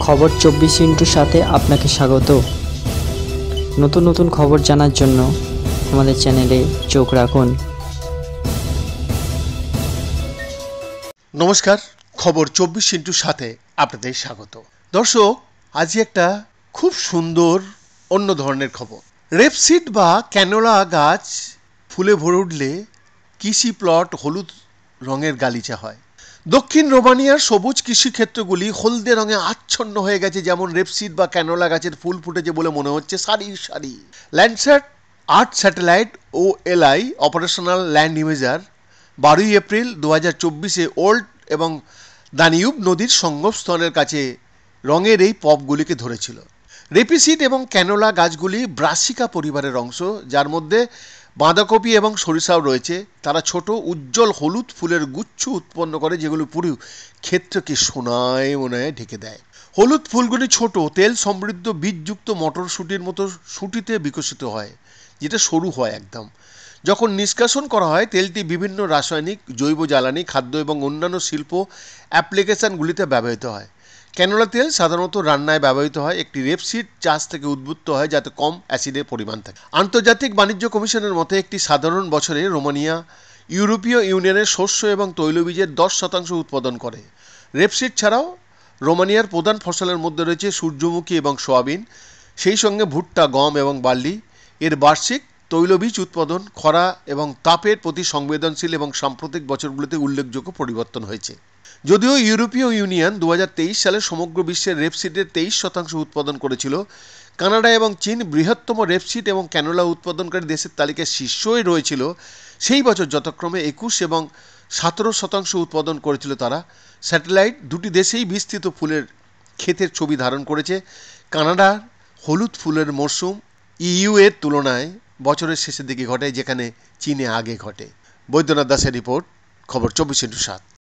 খবর 24 সাথে আপনাকে স্বাগত। নতুন নতুন খবর জানার জন্য আমাদের চ্যানেলে চোখ রাখুন। নমস্কার, খবর 24 সাথে আপনাদের স্বাগত। দর্শক, আজ একটা খুব সুন্দর অন্য ধরনের খবর। রেপসিড বা ক্যানোলা গাছ ফুলে ভরে উঠলে কৃষি প্লট হলুদ রঙের গালিচা হয়। দক্ষিণ রোমানিয়ার সবুজ কৃষিক্ষেত্রগুলি হলদে রঙে আচ্ছন্ন হয়ে গেছে, যেমন রেপসিড বা ক্যানোলা গাছের ফুল ফুটেছে বলে মনে হচ্ছে সারি সারি। Landsat earth satellite O LI operational land imager 12 April 2024 ওল্ড এবং দানিউব নদীর সঙ্গমস্থলের কাছে রঙের এই পপগুলিকে ধরেছিল। রেপিসিড এবং ক্যানোলা গাছগুলি ব্রাসিকা পরিবারের অংশ, যার মধ্যে বাঁধাকপি এবং সরিষাও রয়েছে। তারা ছোট উজ্জ্বল হলুদ ফুলের গুচ্ছ উৎপন্ন করে, যেগুলো পুরো ক্ষেত্রকে সোনায় মোনায় ঢেকে দেয়। হলুদ ফুলগুলি ছোট তেল সমৃদ্ধ বীজযুক্ত মটরশুঁটির মতো শুঁটিতে বিকশিত হয়, যেটা সরু হয় একদম। যখন নিষ্কাশন করা হয়, তেলটি বিভিন্ন রাসায়নিক, জৈব জ্বালানি, খাদ্য এবং অন্যান্য শিল্প অ্যাপ্লিকেশনগুলিতে ব্যবহৃত হয়। ক্যানোলা তেল সাধারণত রান্নায় ব্যবহৃত হয়। একটি রেপসিড চাষ থেকে উদ্ভূত হয়, যাতে কম অ্যাসিডের পরিমাণ থাকে। আন্তর্জাতিক বাণিজ্য কমিশনের মতে একটি সাধারণ বছরে রোমানিয়া ইউরোপীয় ইউনিয়নের শস্য এবং তৈলবীজের 10% উৎপাদন করে। রেপসিড ছাড়াও রোমানিয়ার প্রধান ফসলের মধ্যে রয়েছে সূর্যমুখী এবং সোয়াবিন, সেই সঙ্গে ভুট্টা, গম এবং বার্লি। এর বার্ষিক তৈলবীজ উৎপাদন খরা এবং তাপের প্রতি সংবেদনশীল এবং সাম্প্রতিক বছরগুলিতে উল্লেখযোগ্য পরিবর্তন হয়েছে। যদিও ইউরোপীয় ইউনিয়ন 2023 সালে সমগ্র বিশ্বের রেপসিডের 23% উৎপাদন করেছিল, কানাডা এবং চীন বৃহত্তম রেপসিড এবং ক্যানোলা উৎপাদনকারী দেশের তালিকায় শীর্ষে রয়েছিল। সেই বছর যথাক্রমে 21 এবং 17% উৎপাদন করেছিল তারা। স্যাটেলাইট দুটি দেশেই বিস্তৃত ফুলের ক্ষেতের ছবি ধারণ করেছে। কানাডার হলুদ ফুলের মরশুম ইইউ এর তুলনায় বছরের শেষের দিকে ঘটে, যেখানে চীনে আগে ঘটে। বৈদ্যনাথ দাসের রিপোর্ট, খবর 24/7।